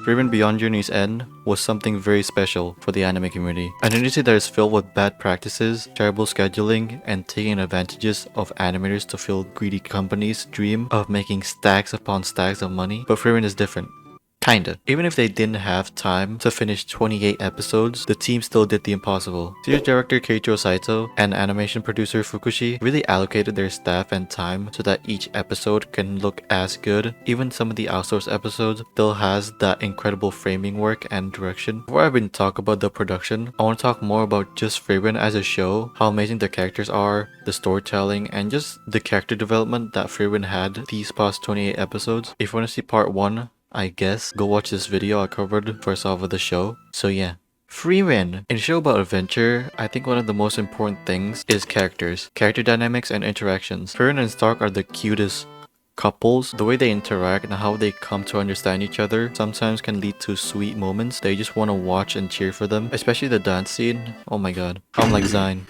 Frieren Beyond Journey's End was something very special for the anime community. An industry that is filled with bad practices, terrible scheduling, and taking advantages of animators to fill greedy companies' dream of making stacks upon stacks of money. But Frieren is different. Kinda. Even if they didn't have time to finish 28 episodes, the team still did the impossible. Series director Keiichiro Saito and animation producer Fukushi really allocated their staff and time so that each episode can look as good. Even some of the outsourced episodes still has that incredible framing work and direction. Before I even talk about the production, I want to talk more about just Frieren as a show, how amazing the characters are, the storytelling, and just the character development that Frieren had these past 28 episodes. If you want to see part 1, I guess, go watch this video I covered first off of the show. So yeah. Frieren. In a show about adventure, I think one of the most important things is characters, character dynamics, and interactions. Frieren and Stark are the cutest couples. The way they interact and how they come to understand each other sometimes can lead to sweet moments that you just want to watch and cheer for them. Especially the dance scene. Oh my god. I'm like Zine.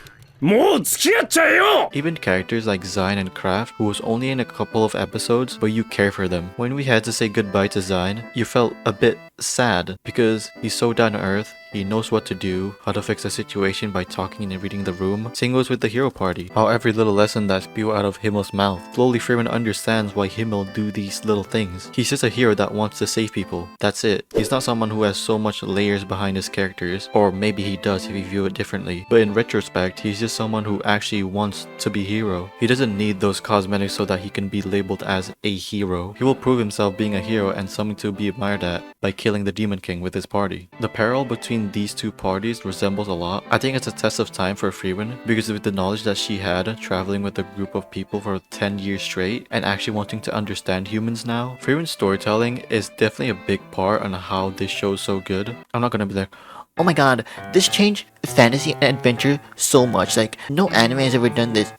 Even characters like Zine and Kraft, who was only in a couple of episodes, but you care for them. When we had to say goodbye to Zine, you felt a bit sad because he's so down to earth. He knows what to do, how to fix a situation by talking and reading the room. Same goes with the hero party. How every little lesson that spew out of Himmel's mouth. Slowly Frieren understands why Himmel do these little things. He's just a hero that wants to save people. That's it. He's not someone who has so much layers behind his characters, or maybe he does if you view it differently. But in retrospect, he's just someone who actually wants to be hero. He doesn't need those cosmetics so that he can be labeled as a hero. He will prove himself being a hero and something to be admired at by killing the Demon King with his party. The parallel between these two parties resembles a lot. I think it's a test of time for Frieren because with the knowledge that she had traveling with a group of people for 10 years straight and actually wanting to understand humans now. Frieren's storytelling is definitely a big part on how this show's so good. I'm not gonna be like, oh my god, this changed fantasy and adventure so much. Like, no anime has ever done this.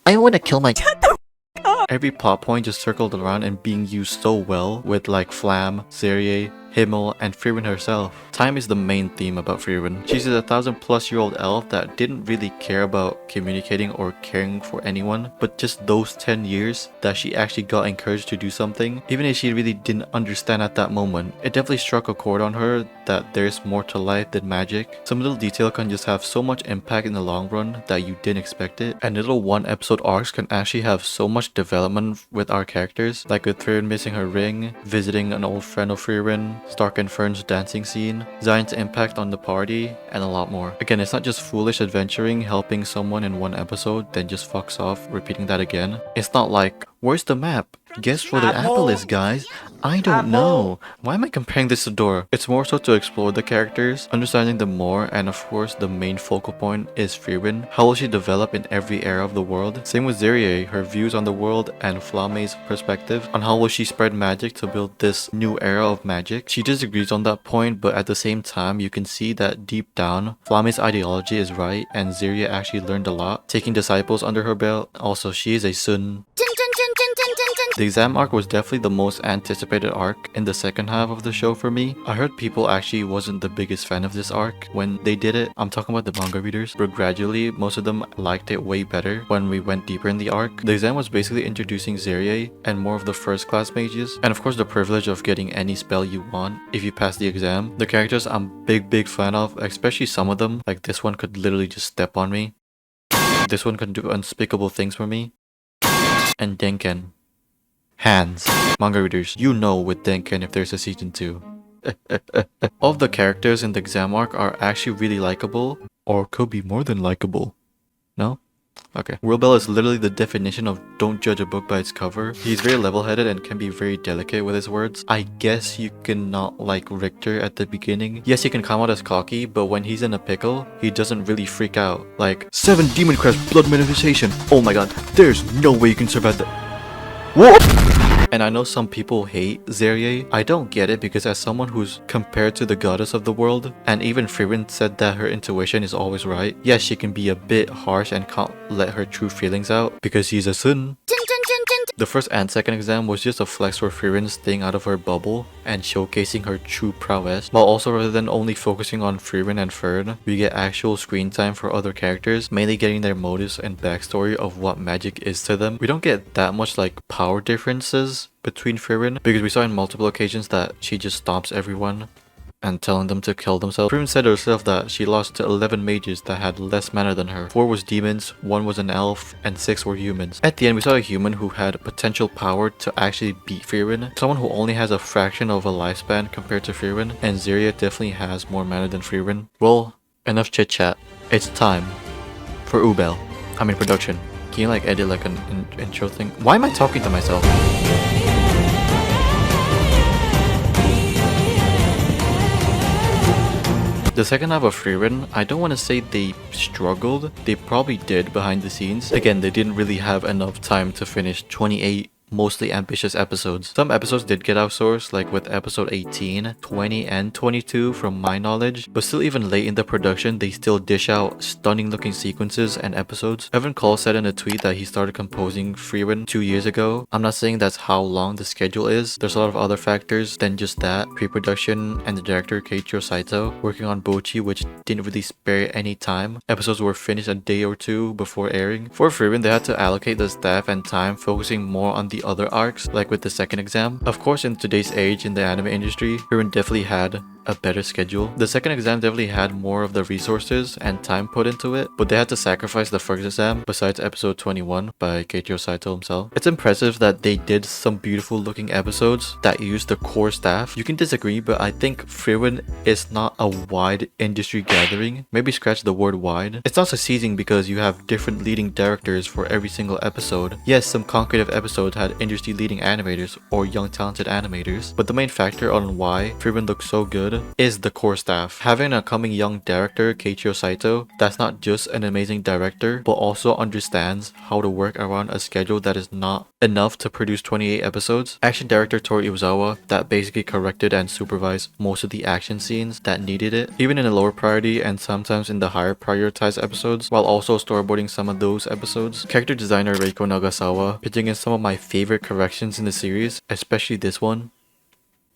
I want to kill my... Every plot point just circled around and being used so well with like Flam, Zerie, Himmel, and Frieren herself. Time is the main theme about Frieren. She's a 1,000+ year-old elf that didn't really care about communicating or caring for anyone, but just those 10 years that she actually got encouraged to do something, even if she really didn't understand at that moment. It definitely struck a chord on her that there's more to life than magic. Some little detail can just have so much impact in the long run that you didn't expect it, and little one-episode arcs can actually have so much development with our characters, like with Frieren missing her ring, visiting an old friend of Frieren, Stark and Fern's dancing scene, Zine's impact on the party, and a lot more. Again, it's not just foolish adventuring, helping someone in one episode, then just fucks off, repeating that again. It's not like, where's the map? Guess where the apple is, guys. I don't know. Why am I comparing this to Dora? It's more so to explore the characters, understanding them more, and of course the main focal point is Frieren. How will she develop in every era of the world? Same with Zerie, her views on the world, and Flame's perspective on how will she spread magic to build this new era of magic. She disagrees on that point, but at the same time you can see that deep down, Flame's ideology is right and Zerie actually learned a lot, taking disciples under her belt. Also, she is a Sun. The exam arc was definitely the most anticipated arc in the second half of the show for me. I heard people actually wasn't the biggest fan of this arc when they did it. I'm talking about the manga readers, but gradually most of them liked it way better when we went deeper in the arc. The exam was basically introducing Zerie and more of the first class mages, and of course the privilege of getting any spell you want if you pass the exam. The characters I'm big fan of, especially some of them, like this one could literally just step on me. This one can do unspeakable things for me. And Denken. Hands. Manga readers, you know with Denken if there's a season 2. All of the characters in the exam arc are actually really likable, or could be more than likable. No? Okay. Wilbel is literally the definition of don't judge a book by its cover. He's very level-headed and can be very delicate with his words. I guess you cannot like Richter at the beginning. Yes, he can come out as cocky, but when he's in a pickle, he doesn't really freak out. Like, 7 Demon Crest Blood Manifestation. Oh my god, there's no way you can survive that. Whoa! And I know some people hate Zerie. I don't get it because as someone who's compared to the goddess of the world, and even Frieren said that her intuition is always right. Yes, she can be a bit harsh and can't let her true feelings out because she's a Sun. The first and second exam was just a flex for Frieren staying out of her bubble and showcasing her true prowess, while also rather than only focusing on Frieren and Fern, we get actual screen time for other characters, mainly getting their motives and backstory of what magic is to them. We don't get that much like power differences between Frieren because we saw in multiple occasions that she just stomps everyone and telling them to kill themselves. Frieren said herself that she lost to 11 mages that had less mana than her. 4 was demons, 1 was an elf, and 6 were humans. At the end, we saw a human who had potential power to actually beat Frieren, someone who only has a fraction of a lifespan compared to Frieren, and Zarya definitely has more mana than Frieren. Well, enough chit chat. It's time for production. Can you like edit like an intro thing? Why am I talking to myself? The second half of Frieren, I don't want to say they struggled, they probably did behind the scenes. Again, they didn't really have enough time to finish 28 mostly ambitious episodes. Some episodes did get outsourced, like with episode 18, 20, and 22 from my knowledge, but still even late in the production, they still dish out stunning looking sequences and episodes. Evan Cole said in a tweet that he started composing Frieren 2 years ago. I'm not saying that's how long the schedule is. There's a lot of other factors than just that. Pre-production and the director Keiichiro Saito working on Bochi, which didn't really spare any time. Episodes were finished a day or two before airing. For Frieren, they had to allocate the staff and time focusing more on the other arcs, like with the second exam. Of course, in today's age in the anime industry, Frieren definitely had a better schedule. The second exam definitely had more of the resources and time put into it, but they had to sacrifice the first exam besides episode 21 by Keiichiro Saito himself. It's impressive that they did some beautiful looking episodes that used the core staff. You can disagree, but I think Frieren is not a wide industry gathering. Maybe scratch the word wide. It's not succeeding because you have different leading directors for every single episode. Yes, some concretive episodes had industry leading animators or young talented animators, but the main factor on why Frieren looks so good is the core staff. Having an upcoming young director, Keiichiro Saito, that's not just an amazing director, but also understands how to work around a schedule that is not enough to produce 28 episodes. Action director Toru Iwasawa, that basically corrected and supervised most of the action scenes that needed it, even in the lower priority and sometimes in the higher prioritized episodes, while also storyboarding some of those episodes. Character designer Reiko Nagasawa, pitching in some of my favorite corrections in the series, especially this one.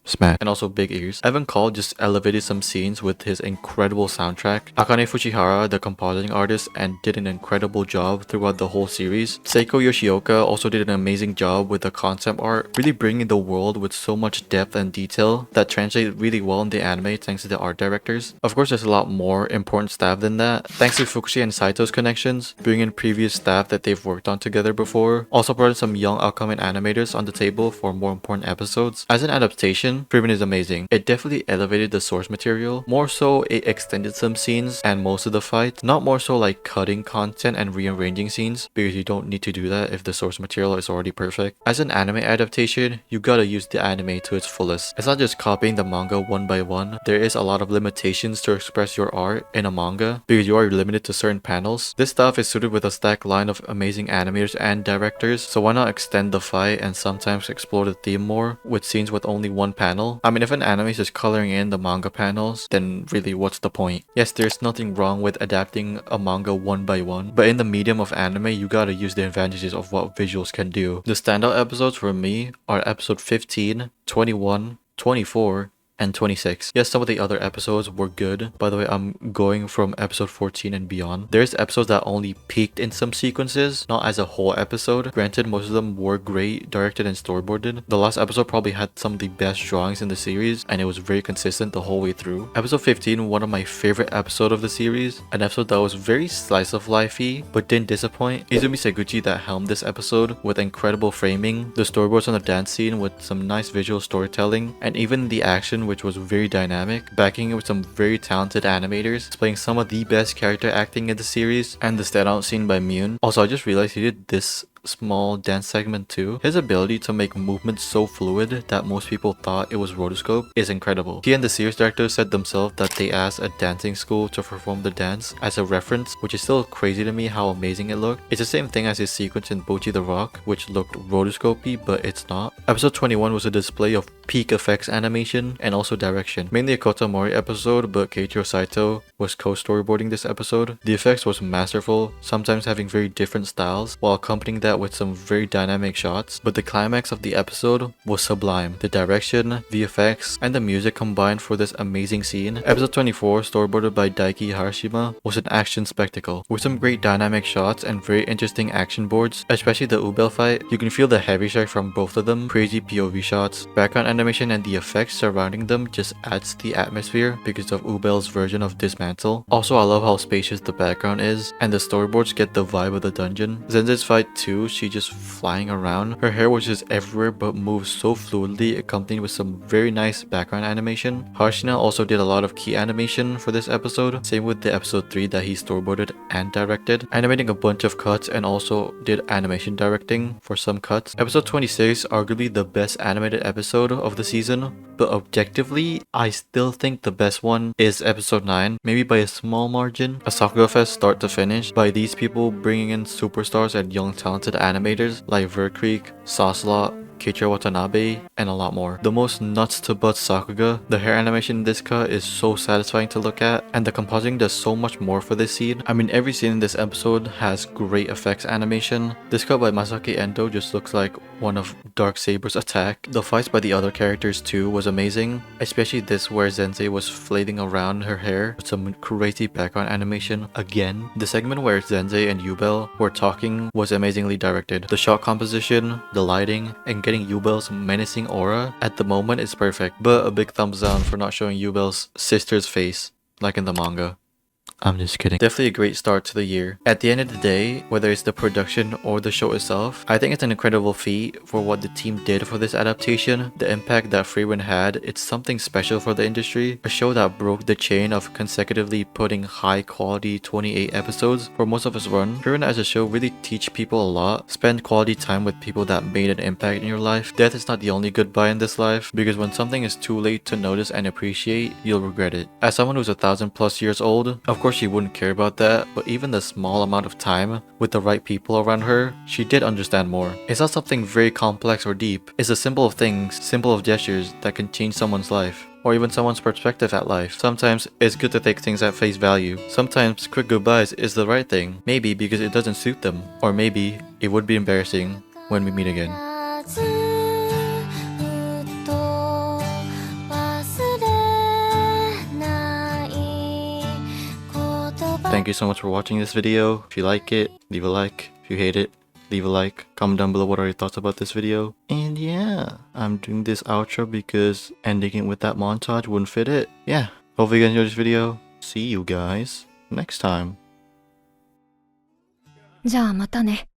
Smack. And also big ears. Evan Cole just elevated some scenes with his incredible soundtrack. Akane Fuchihara, the compositing artist, and did an incredible job throughout the whole series. Seiko Yoshioka also did an amazing job with the concept art, really bringing the world with so much depth and detail that translated really well in the anime thanks to the art directors. Of course, there's a lot more important staff than that. Thanks to Fukushi and Saito's connections, bringing in previous staff that they've worked on together before. Also brought in some young upcoming animators on the table for more important episodes. As an adaptation, Frieren is amazing. It definitely elevated the source material. More so, it extended some scenes and most of the fight. Not more so like cutting content and rearranging scenes, because you don't need to do that if the source material is already perfect. As an anime adaptation, you gotta use the anime to its fullest. It's not just copying the manga one by one. There is a lot of limitations to express your art in a manga, because you are limited to certain panels. This stuff is suited with a stacked line of amazing animators and directors, so why not extend the fight and sometimes explore the theme more with scenes with only one panel? I mean, if an anime is just coloring in the manga panels, then really what's the point? Yes, there's nothing wrong with adapting a manga one by one, but in the medium of anime, you gotta use the advantages of what visuals can do. The standout episodes for me are episode 15, 21, 24, and 26. Yes, some of the other episodes were good. By the way, I'm going from episode 14 and beyond. There's episodes that only peaked in some sequences, not as a whole episode. Granted, most of them were great, directed and storyboarded. The last episode probably had some of the best drawings in the series, and it was very consistent the whole way through. Episode 15, one of my favorite episodes of the series. An episode that was very slice of life-y, but didn't disappoint. Izumi Seguchi that helmed this episode with incredible framing, the storyboards on the dance scene with some nice visual storytelling, and even the action which was very dynamic, backing it with some very talented animators, displaying some of the best character acting in the series, and the standout scene by Myun. Also, I just realized he did this small dance segment too. His ability to make movements so fluid that most people thought it was rotoscope is incredible. He and the series director said themselves that they asked a dancing school to perform the dance as a reference, which is still crazy to me how amazing it looked. It's the same thing as his sequence in Bochi the Rock, which looked rotoscopy, but it's not. Episode 21 was a display of peak effects animation and also direction. Mainly a Kotomori episode, but Keiichiro Saito was co-storyboarding this episode. The effects was masterful, sometimes having very different styles, while accompanying that that with some very dynamic shots, but the climax of the episode was sublime. The direction, the effects, and the music combined for this amazing scene. Episode 24, storyboarded by Daiki Harashima, was an action spectacle with some great dynamic shots and very interesting action boards, especially the Ubel fight. You can feel the heavy strike from both of them, crazy POV shots, background animation, and the effects surrounding them just adds to the atmosphere because of Ubel's version of Dismantle. Also, I love how spacious the background is, and the storyboards get the vibe of the dungeon. Zenze's fight too, she just flying around. Her hair was just everywhere but moves so fluidly, accompanied with some very nice background animation. Harshina also did a lot of key animation for this episode, same with the episode 3 that he storyboarded and directed, animating a bunch of cuts and also did animation directing for some cuts. Episode 26, arguably the best animated episode of the season, but objectively, I still think the best one is episode 9, maybe by a small margin. A Sakuga Fest start to finish by these people bringing in superstars and young talented animators like Verkreek, Saucelot, Keiichiro Watanabe, and a lot more. The most nuts to butt Sakuga, the hair animation in this cut is so satisfying to look at, and the compositing does so much more for this scene. I mean, every scene in this episode has great effects animation. This cut by Masaki Endo just looks like one of Darksaber's attack. The fights by the other characters too was amazing, especially this where Zenze was flailing around her hair with some crazy background animation again. The segment where Zenze and Yubel were talking was amazingly directed. The shot composition, the lighting, and getting Yubel's menacing aura at the moment is perfect, but a big thumbs down for not showing Yubel's sister's face like in the manga. I'm just kidding. Definitely a great start to the year. At the end of the day, whether it's the production or the show itself, I think it's an incredible feat for what the team did for this adaptation. The impact that Frieren had, it's something special for the industry. A show that broke the chain of consecutively putting high quality 28 episodes for most of its run. Frieren as a show really teach people a lot. Spend quality time with people that made an impact in your life. Death is not the only goodbye in this life, because when something is too late to notice and appreciate, you'll regret it. As someone who's 1,000+ years old, of course she wouldn't care about that, but even the small amount of time with the right people around her, she did understand more. It's not something very complex or deep. It's a simple of things, simple of gestures that can change someone's life, or even someone's perspective at life. Sometimes it's good to take things at face value. Sometimes quick goodbyes is the right thing, maybe because it doesn't suit them, or maybe it would be embarrassing when we meet again. Thank you so much for watching this video. If you like it, leave a like. If you hate it, leave a like. Comment down below what are your thoughts about this video. And yeah, I'm doing this outro because ending it with that montage wouldn't fit it. Yeah, hopefully you guys enjoyed this video. See you guys next time. じゃあまたね。